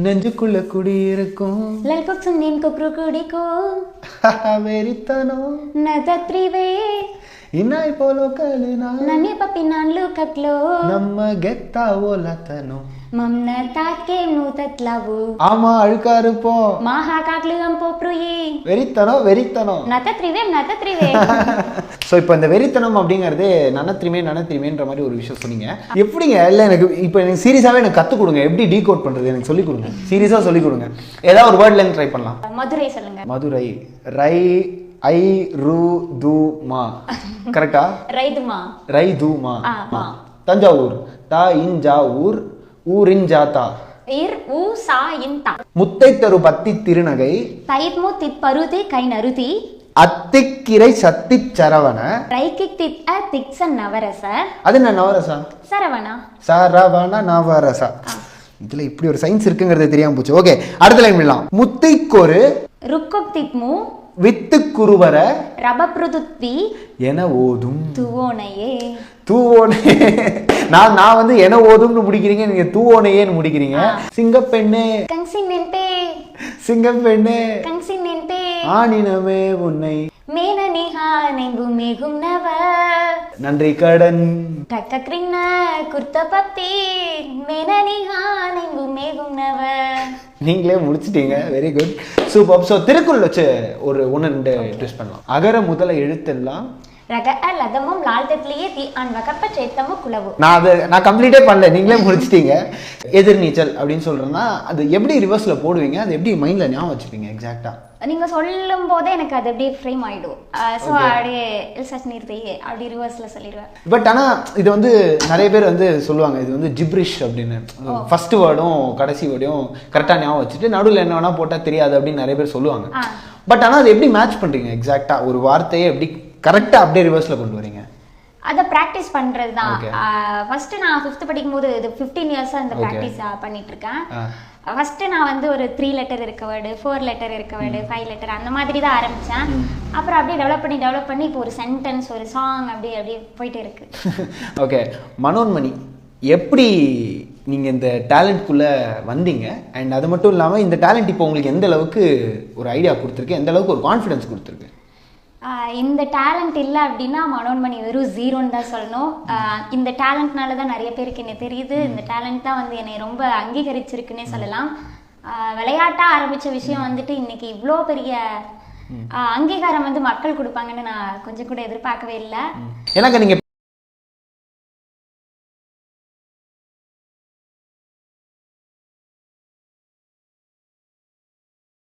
நெஞ்சுக்குள்ள குடியிருக்கும் லல்குக் சுன்னீன் குக்ரு குடிக்கும் வெறித்தனம் நதத்ரிவே இன்னாய் போலோ கலினா நன்னே பப்பினான்ಲು ಕಕ್ಲೋ நம்ம கெத்தா ஓலத்தனம் மம்ன தாக்கே நூதத்லவு ஆமா அழுக்கா இருப்போம் மாஹா காக்லுகம் போப்ருயே வெறித்தனம் நதத்ரிவே ஸோ இப்போ இந்த வெறித்தனம் அப்படிங்கிறது நனத்திரிமேன்ற மாதிரி ஒரு விஷயம் சொன்னீங்க. எப்படிங்க? இல்லை எனக்கு இப்போ எனக்கு சீரியஸாகவே எனக்கு கற்றுக் கொடுங்க, எப்படி டீகோட் பண்ணுறது எனக்கு சொல்லிக் கொடுங்க, சீரியஸாக சொல்லிக் கொடுங்க. ஏதாவது ஒரு வேர்ட்லேருந்து ட்ரை பண்ணலாம். மதுரை சொல்லுங்க. மதுரை ரை ஐ ரு து மா கரெக்டா? ரைதுமா. தஞ்சாவூர் தா இன்ஜா ஊர் ஊரின் ஜாத்தா இர் ஊ சா இன் தா. முத்தை தரு பத்தி திருநகை தைத்மு தித் பருதி கை நருதி அத்திக்கிரை சத்தி சரவண ரைக்கிக் தித் அ திக்ஸ நவரச. அது என்ன நவரசா? சரவண நவரசா. இதுல இப்படி ஒரு சயின்ஸ் இருக்குங்கிறது தெரியாம போச்சு. ஓகே, அடுத்த லைன் விடலாம். முத்தைக்கொரு ருக்குக் தித்மு வித்து குருவர ரபப்ருதுத்வி என ஓதும் துவோனையே. நான் வந்து என ஓதும்னு முடிக்கிறீங்க, நீங்க தூவோனையேன்னு முடிக்கிறீங்க. சிங்கப்பெண்ணே கங்சினென்பே ஆனினமே உன்னை மேனனிஹானெங்கும் நவ நன்றி கடன் டக்கக்ரின்ன குர்த்தபப்தி மேனனிஹானெங்கும் நவ. நீங்களே முடிச்சிட்டீங்க. Very good, super. So Thirukkural வச்சு ஒரு 1-2 ட்விஸ்ட் பண்ணலாம். அகர முதல எழுத்தெல்லாம் லதமும் லால்தத்லியே தி அன் வகப்ப சேத்தமு குலவு. நான் கம்ப்ளீட்டே பண்ணல, நீங்களே முடிச்சிட்டீங்க. எதிர்நீச்சல் அப்படின்னு சொல்றேன்னா அது எப்படி ரிவர்ஸ்ல போடுவீங்க, அது எப்படி மைண்ட்ல ஞாபகம் வச்சுப்பீங்க எக்ஸாக்டா? நீங்க சொல்லும் போதே எனக்கு அது அப்படியே ஃப்ரேம் ஆயிடும். ஸோ அப்படியே நிறுத்தையே அப்படி ரிவர்ஸ்ல சொல்லிடுவேன். பட் ஆனா இது வந்து நிறைய பேர் வந்து சொல்லுவாங்க இது வந்து ஜிப்ரிஷ் அப்படின்னு. ஃபர்ஸ்ட் வேர்டும் கடைசி வேர்டையும் கரெக்டா ஞாபகம் வச்சுட்டு நடுவில் என்ன வேணா போட்டா தெரியாது அப்படின்னு நிறைய பேர் சொல்லுவாங்க. பட் ஆனா அது எப்படி மேட்ச் பண்றீங்க எக்ஸாக்டா? ஒரு வார்த்தையை எப்படி கரெக்டா அப்படியே ரிவர்ஸ்ல கொண்டு வரீங்க? அதை ப்ராக்டிஸ் பண்றது தான். ஃபர்ஸ்ட் நான் 5th படிக்கும் போது இது 15 இயர்ஸா இந்த ப்ராக்டிஸ் பண்ணிட்டு இருக்கேன். ஃபர்ஸ்ட் நான் வந்து ஒரு 3 லெட்டர் இருக்க வேர்டு, 4 லெட்டர் இருக்க வேர்டு, 5 லெட்டர் அந்த மாதிரி தான் ஆரம்பிச்சேன். அப்புறம் அப்படியே டெவலப் பண்ணி இப்போ ஒரு சென்டென்ஸ், ஒரு சாங் அப்படியே போயிட்டே இருக்கு. ஓகே, மனோன்மணி, எப்படி நீங்க இந்த டேலண்ட்குள்ள வந்தீங்க? அண்ட் அது மட்டும் இல்லாமல் இந்த டேலண்ட் இப்போ உங்களுக்கு எந்த அளவுக்கு ஒரு ஐடியா கொடுத்துருக்கு, எந்த அளவுக்கு ஒரு கான்ஃபிடன்ஸ் கொடுத்துருக்கு? இந்த டேலண்ட் இல்லை அப்படின்னா மனோன்மணி வெறும் 0ன்னு தான் சொல்லணும். இந்த டேலண்ட்னால தான் நிறைய பேருக்கு என்ன தெரியுது. இந்த டேலண்ட் தான் வந்து என்னை ரொம்ப அங்கீகரிச்சிருக்குன்னே சொல்லலாம். விளையாட்டாக ஆரம்பித்த விஷயம் வந்துட்டு இன்னைக்கு இவ்வளோ பெரிய அங்கீகாரம் வந்து மக்கள் கொடுப்பாங்கன்னு நான் கொஞ்சம் கூட எதிர்பார்க்கவே இல்லை. எனக்கு நீங்க